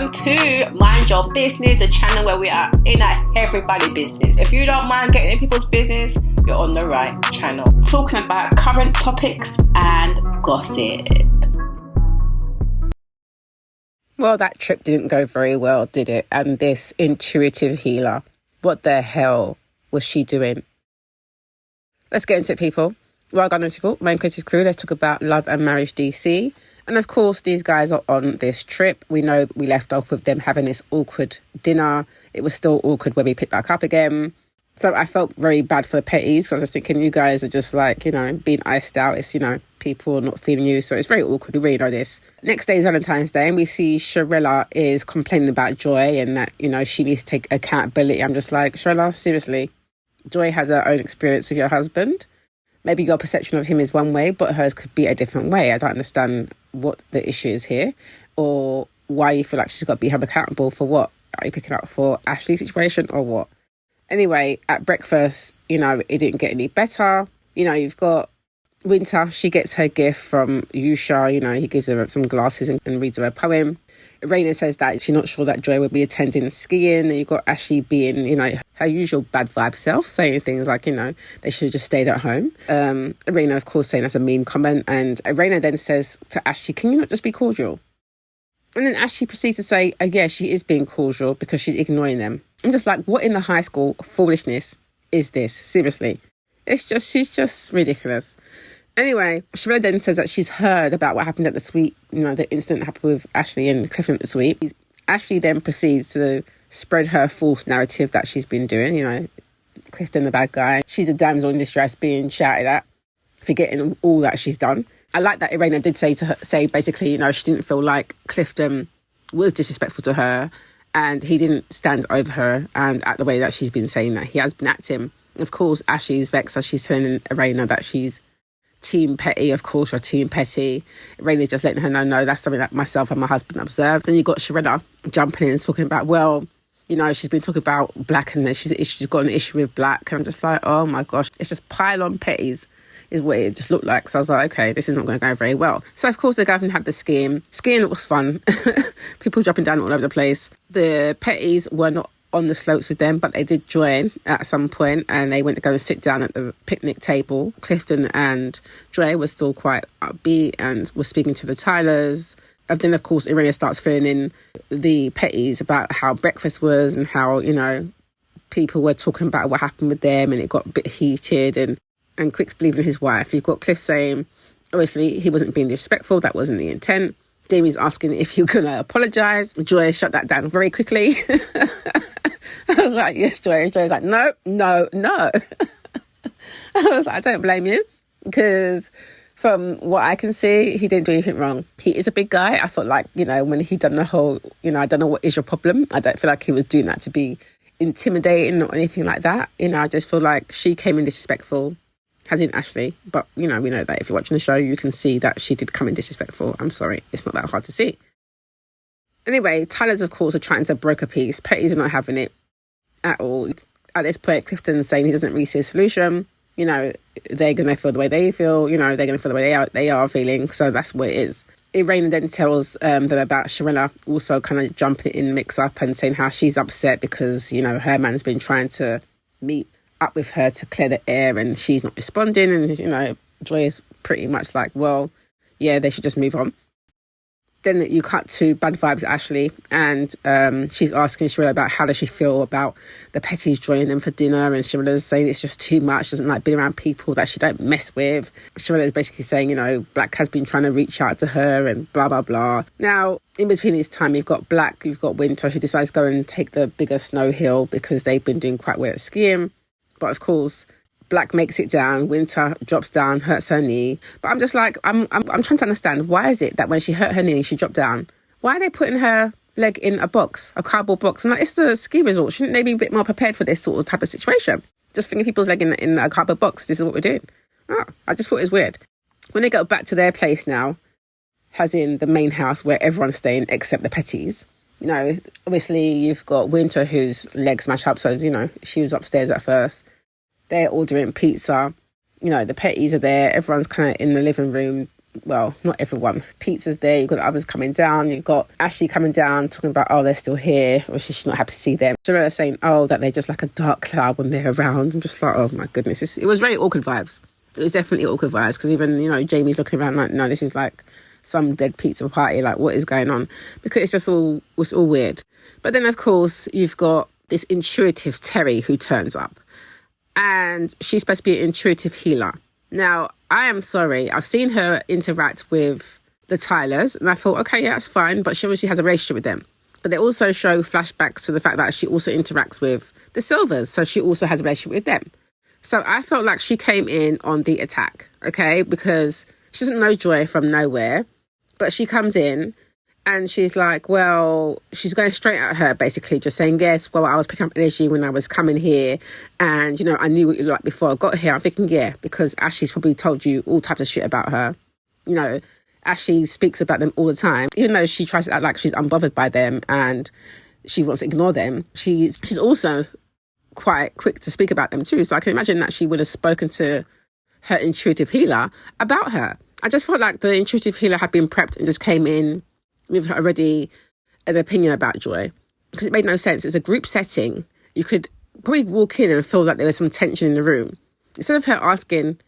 welcome to Mind Your Business, a channel where we are in everybody's business. If you don't mind getting in people's business, you're on the right channel. Talking about current topics and gossip. Well, that trip didn't go very well, did it? And this intuitive healer, what the hell was she doing? Let's get into it, people. Well done, people. Main creative crew. Let's talk about Love and Marriage DC. And of course, these guys are on this trip. We know we left off with them having this awkward dinner. It was still awkward when we picked back up again. So I felt very bad for the petties. I was just thinking, you guys are just like, being iced out. It's, people not feeling you. So it's very awkward. We really know this. Next day is Valentine's Day, and we see Sharella is complaining about Joy and that, she needs to take accountability. I'm just like, Sharella, seriously. Joy has her own experience with your husband. Maybe your perception of him is one way, but hers could be a different way. I don't understand what the issue is here, or why you feel like she's got to be held accountable for what. Are you picking up for Ashley's situation or what? Anyway, at breakfast, it didn't get any better. You've got Winter. She gets her gift from Yusha. He gives her some glasses and reads her a poem. Raina says that she's not sure that Joy will be attending skiing. And you've got Ashley being, her usual bad vibe self, saying things like, they should have just stayed at home. Raina, of course, saying that's a mean comment. And Raina then says to Ashley, can you not just be cordial? And then Ashley proceeds to say, yeah, she is being cordial because she's ignoring them. I'm just like, what in the high school foolishness is this? Seriously. She's just ridiculous. Anyway, Sharella then says that she's heard about what happened at the suite, the incident that happened with Ashley and Clifton at the suite. Ashley then proceeds to spread her false narrative that she's been doing, Clifton the bad guy. She's a damsel in distress being shouted at, forgetting all that she's done. I like that Irena did say basically, she didn't feel like Clifton was disrespectful to her and he didn't stand over her and act the way that she's been saying that he has been acting. Of course, Ashley's vexed as she's telling Irena that she's Team Petty, of course, or Team Petty. Raina's just letting her know, no, that's something that myself and my husband observed. Then you got Sharella jumping in and talking about, she's been talking about black and then she's got an issue with black. And I'm just like, oh my gosh, it's just pile on petties is what it just looked like. So I was like, okay, this is not going to go very well. So of course the guys had the skiing. Skiing was fun. People jumping down all over the place. The petties were not on the slopes with them, but they did join at some point and they went to go and sit down at the picnic table. Clifton and Dre were still quite upbeat and were speaking to the Tylers. And then, of course, Irena starts filling in the petties about how breakfast was and how, people were talking about what happened with them and it got a bit heated and Quick's believing his wife. You've got Cliff saying, obviously, he wasn't being disrespectful. That wasn't the intent. Damie's asking if you're going to apologise. Joy shut that down very quickly. I was like, yes, Joy. Joy's like, no. I was like, I don't blame you because from what I can see, he didn't do anything wrong. He is a big guy. I felt like, when he done the whole, I don't know what is your problem. I don't feel like he was doing that to be intimidating or anything like that. I just feel like she came in disrespectful, as in Ashley. But, we know that if you're watching the show, you can see that she did come in disrespectful. I'm sorry. It's not that hard to see. Anyway, Tyler's, of course, are trying to broker peace. Petty's are not having it at all. At this point, Clifton's saying he doesn't really see a solution. They're going to feel the way they feel. They're going to feel the way they are feeling. So that's what it is. Irena then tells them about Sharella also kind of jumping in the mix-up and saying how she's upset because, her man's been trying to meet up with her to clear the air and she's not responding. And, Joy is pretty much like, well, yeah, they should just move on. Then you cut to bad vibes Ashley and she's asking Sharella about how does she feel about the petties joining them for dinner, and Sharella's saying it's just too much, doesn't like being around people that she don't mess with. Sharella is basically saying, Black has been trying to reach out to her and blah, blah, blah. Now, in between this time, you've got Black, you've got Winter, who decides to go and take the bigger snow hill because they've been doing quite well at skiing. But of course, Black makes it down, Winter drops down, hurts her knee. But I'm just like, I'm trying to understand, why is it that when she hurt her knee, she dropped down? Why are they putting her leg in a box, a cardboard box? I'm like, it's a ski resort. Shouldn't they be a bit more prepared for this sort of type of situation? Just thinking people's leg in a cardboard box, this is what we're doing. I just thought it was weird. When they go back to their place now, as in the main house where everyone's staying except the petties, obviously you've got Winter whose leg smashed up, so, she was upstairs at first. They're ordering pizza. The petties are there. Everyone's kind of in the living room well, not everyone. Pizza's there, you've got others coming down, you've got Ashley coming down talking about, oh, they're still here. Obviously, she's not happy to see them. Joy saying, oh, that they're just like a dark cloud when they're around. I'm just like, oh my goodness. It was very awkward vibes. It was definitely awkward vibes, because even, Jamie's looking around like, no, this is like some dead pizza party. Like, what is going on? Because it's just was all weird. But then, of course, you've got this intuitive Terry who turns up. And she's supposed to be an intuitive healer. Now, I am sorry. I've seen her interact with the Tylers, and I thought, okay, yeah, that's fine. But she obviously has a relationship with them. But they also show flashbacks to the fact that she also interacts with the Silvers. So she also has a relationship with them. So I felt like she came in on the attack, okay? Because she doesn't know Joy from nowhere. But she comes in and she's like, well, she's going straight at her, basically, just saying, yes, well, I was picking up energy when I was coming here. And, I knew what you like before I got here. I'm thinking, yeah, because Ashley's probably told you all types of shit about her. Ashley speaks about them all the time. Even though she tries to act like she's unbothered by them and she wants to ignore them, she's also quite quick to speak about them too. So I can imagine that she would have spoken to her intuitive healer about her. I just felt like the intuitive healer had been prepped and just came in with already an opinion about Joy, because it made no sense. It's a group setting. You could probably walk in and feel like there was some tension in the room. Instead of her asking,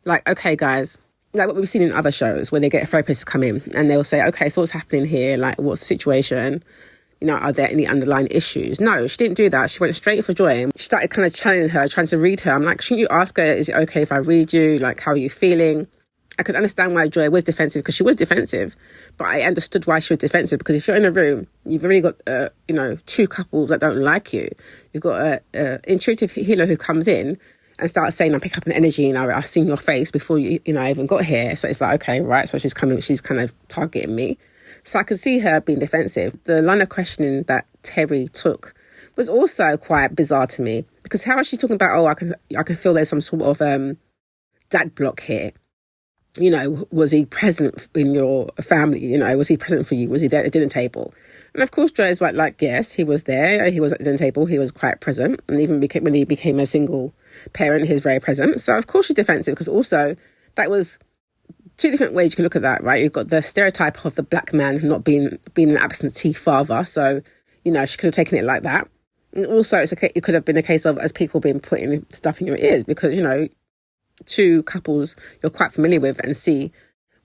like, okay, guys, like what we've seen in other shows where they get a therapist to come in and they'll say, okay, so what's happening here? Like, what's the situation? Are there any underlying issues? No, she didn't do that. She went straight for Joy. She started kind of challenging her, trying to read her. I'm like, shouldn't you ask her, is it okay if I read you? Like, how are you feeling? I could understand why Joy was defensive, because she was defensive, but I understood why she was defensive, because if you're in a room, you've already got, two couples that don't like you. You've got a intuitive healer who comes in and starts saying, I pick up an energy and I've seen your face before I even got here. So it's like, okay, right. So she's kind of targeting me. So I could see her being defensive. The line of questioning that Terry took was also quite bizarre to me, because how is she talking about, I can feel there's some sort of dad block here. Was he present in your family? Was he present for you? Was he there at the dinner table? And of course, Joy's like, yes, he was there. He was at the dinner table. He was quite present. And even when he became a single parent, he was very present. So of course she's defensive, because also that was two different ways you can look at that, right? You've got the stereotype of the black man not being an absentee father. So, she could have taken it like that. And also it could have been a case of, as people being putting stuff in your ears, because, two couples you're quite familiar with and see,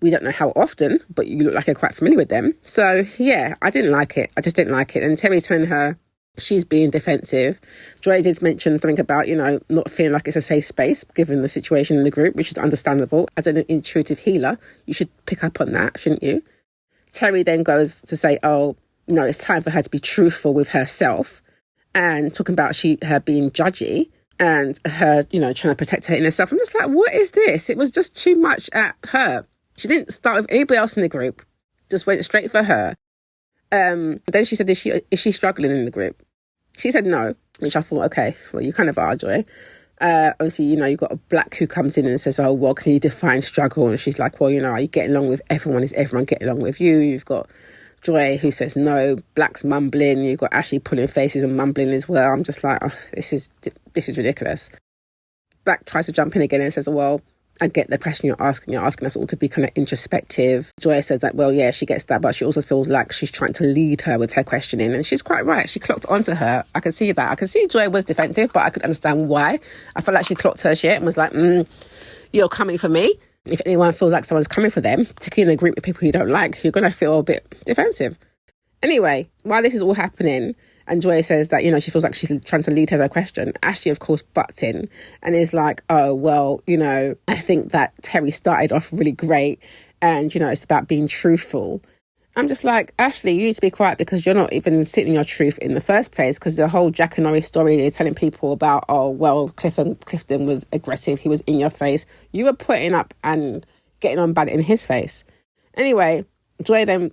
we don't know how often, but you look like you're quite familiar with them. So yeah, I didn't like it. I just didn't like it. And Terry's telling her she's being defensive. Joy did mention something about, not feeling like it's a safe space given the situation in the group, which is understandable. As an intuitive healer, you should pick up on that, shouldn't you? Terry then goes to say, it's time for her to be truthful with herself, and talking about her being judgy and her, trying to protect her inner self. I'm just like, what is this? It was just too much at her. She didn't start with anybody else in the group, just went straight for her. Then she said, is she struggling in the group? She said no, which I thought, okay, well, you kind of are, Joy. Obviously, you've got a black who comes in and says, oh, well, can you define struggle? And she's like, well, are you getting along with everyone? Is everyone getting along with you? You've got Joy who says no, black's mumbling. You've got Ashley pulling faces and mumbling as well. I'm just like, oh, this is ridiculous. Black tries to jump in again and says, well, I get the question you're asking. You're asking us all to be kind of introspective. Joy says that, well, yeah, she gets that, but she also feels like she's trying to lead her with her questioning. And she's quite right. She clocked onto her. I can see that. I can see Joy was defensive, but I could understand why. I felt like she clocked her shit and was like, you're coming for me. If anyone feels like someone's coming for them, particularly in a group of people you don't like, you're going to feel a bit defensive. Anyway, while this is all happening, and Joy says that, she feels like she's trying to lead her to a question, Ashley, of course, butts in and is like, oh, well, I think that Terry started off really great and, it's about being truthful. I'm just like, Ashley, you need to be quiet, because you're not even sitting your truth in the first place, because the whole Jack and Norrie story is telling people about, oh, well, Clifton was aggressive, he was in your face. You were putting up and getting on bad in his face. Anyway, Joy then,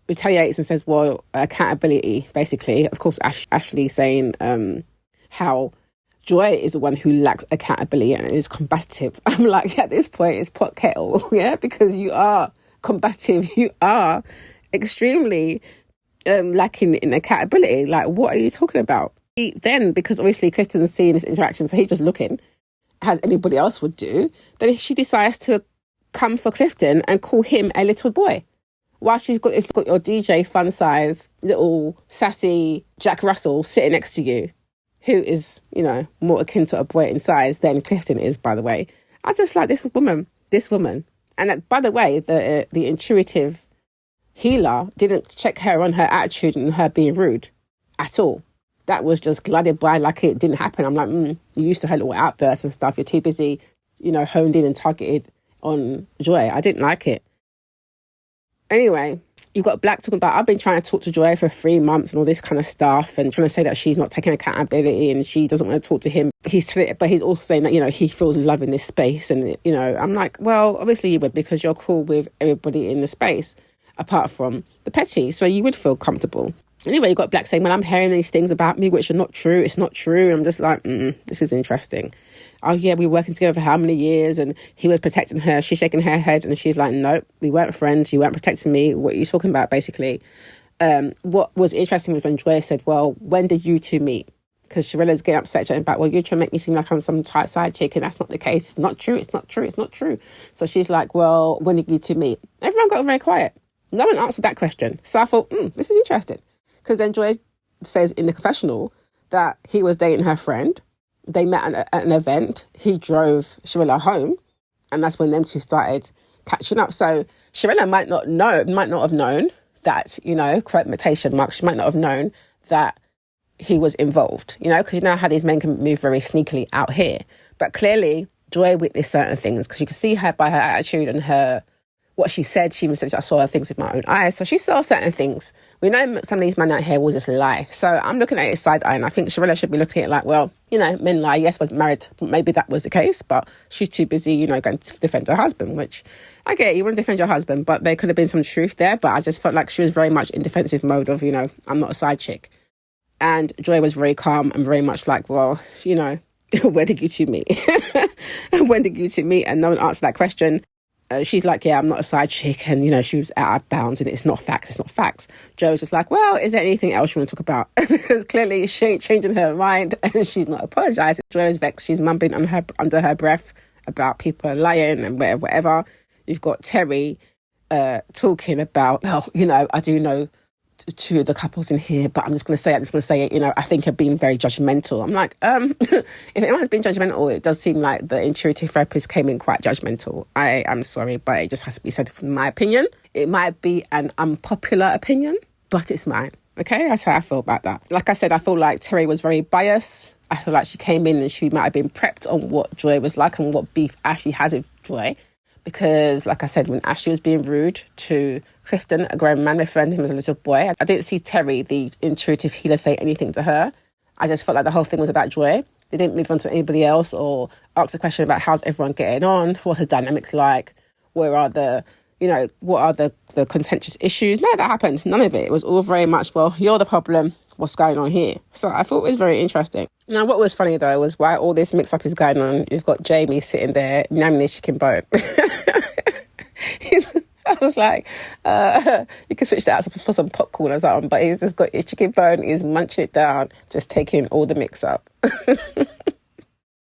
retaliates and says, well, accountability, basically. Of course, Ashley saying how Joy is the one who lacks accountability and is combative. I'm like, at this point, it's pot kettle, yeah? Because you are combative, you are extremely lacking in accountability. Like, what are you talking about? Then, because obviously Clifton's seeing this interaction, so he's just looking, as anybody else would do, then she decides to come for Clifton and call him a little boy? While she's got your DJ fun size, little sassy Jack Russell sitting next to you, who is, you know, more akin to a boy in size than Clifton is, by the way. I just like this woman. And by the way, the intuitive healer didn't check her on her attitude and her being rude at all. That was just glided by like it didn't happen. I'm like, you used to her little outbursts and stuff. You're too busy, you know, honed in and targeted on Joy. I didn't like it. Anyway, you've got Black talking about, I've been trying to talk to Joy for 3 months and all this kind of stuff, and trying to say that she's not taking accountability and she doesn't want to talk to him. But he's also saying that, you know, he feels love in this space. And, you know, I'm like, well, obviously you would, because you're cool with everybody in the space, apart from the petty. So you would feel comfortable. Anyway, you've got Black saying, well, I'm hearing these things about me, which are not true. It's not true. And I'm just like, this is interesting. Oh, yeah, we were working together for how many years? And he was protecting her. She's shaking her head. And she's like, nope, we weren't friends. You weren't protecting me. What are you talking about, basically? What was interesting was when Joy said, well, when did you two meet? Because Sharilla's getting upset about, well, you're trying to make me seem like I'm some tight side chick. And that's not the case. It's not true. It's not true. It's not true. So she's like, well, when did you two meet? Everyone got very quiet. No one answered that question. So I thought, this is interesting. Because then Joy says in the confessional that he was dating her friend. They met at an event. He drove Sharilla home. And that's when them two started catching up. So Sharilla might not have known that, you know, quotation marks, she might not have known that he was involved, you know, because you know how these men can move very sneakily out here. But clearly, Joy witnessed certain things, because you can see her by her attitude and her what she said. She even said, I saw things with my own eyes. So she saw certain things. We know some of these men out here will just lie. So I'm looking at it side eye, and I think Sharilla should be looking at it like, well, you know, men lie. Yes, was married. Maybe that was the case, but she's too busy, you know, going to defend her husband, which I get. You want to defend your husband, but there could have been some truth there. But I just felt like she was very much in defensive mode of, you know, I'm not a side chick. And Joy was very calm and very much like, well, you know, where did you two meet? When did you two meet? And no one answered that question. She's like, yeah, I'm not a side chick. And, you know, she was out of bounds and it's not facts. Joe's just like, well, is there anything else you want to talk about? Because clearly she ain't changing her mind and she's not apologising. Joe is vexed. She's mumbling under her breath about people lying and whatever. You've got Terry talking about, oh, you know, I do know two of the couples in here, but I'm just going to say it, you know, I think have been very judgmental. I'm like, if anyone has been judgmental, it does seem like the intuitive therapist came in quite judgmental. I'm sorry, but it just has to be said from my opinion. It might be an unpopular opinion, but it's mine. Okay, that's how I feel about that. Like I said, I feel like Terry was very biased. I feel like she came in and she might have been prepped on what Joy was like and what beef Ashley has with Joy. Because, like I said, when Ashley was being rude to Clifton, a grown man, referring to him as a little boy, I didn't see Terry, the intuitive healer, say anything to her. I just felt like the whole thing was about Joy. They didn't move on to anybody else or ask a question about how's everyone getting on, what's the dynamics like, where are the, you know, what are the contentious issues. No, that happened. None of it. It was all very much, well, you're the problem. What's going on here? So I thought it was very interesting. Now, what was funny, though, was while all this mix-up is going on, you've got Jamie sitting there, namming his chicken bone. I was like, you can switch that out for some popcorn or something, but he's just got his chicken bone, he's munching it down, just taking all the mix-up.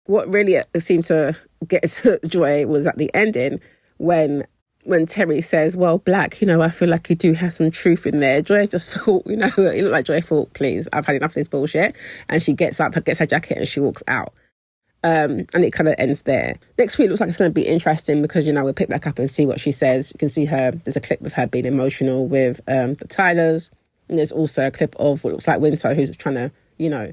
What really seemed to get to Joy was at the ending when Terry says, well, Black, you know, I feel like you do have some truth in there. Joy just thought, you know, it looked like Joy thought, please, I've had enough of this bullshit. And she gets up, gets her jacket and she walks out. And it kind of ends there. Next week looks like it's going to be interesting because, you know, we'll pick back up and see what she says. You can see her, there's a clip of her being emotional with the Tylers. And there's also a clip of what looks like Winter, who's trying to, you know,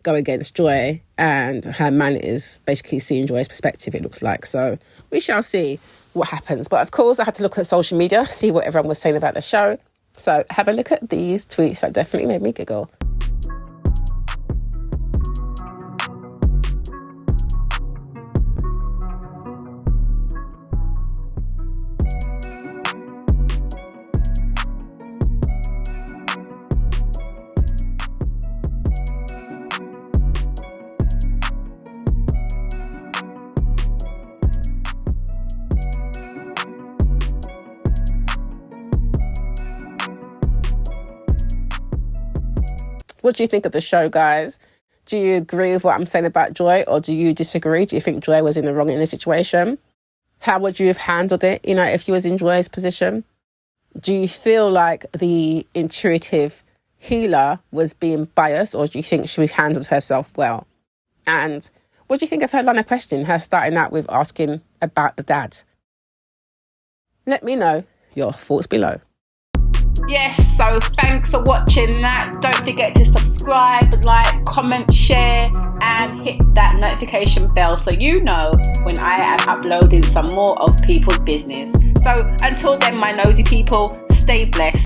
go against Joy. And her man is basically seeing Joy's perspective, it looks like. So we shall see what happens. But of course, I had to look at social media, see what everyone was saying about the show. So have a look at these tweets that definitely made me giggle. What do you think of the show, guys? Do you agree with what I'm saying about Joy or do you disagree? Do you think Joy was in the wrong in this situation? How would you have handled it, you know, if you was in Joy's position? Do you feel like the intuitive healer was being biased, or do you think she handled herself well? And what do you think of her line of question, her starting out with asking about the dad? Let me know your thoughts below. Yes, so thanks for watching that. Don't forget to subscribe, like, comment, share, and hit that notification bell so you know when I am uploading some more of people's business. So until then, my nosy people, stay blessed.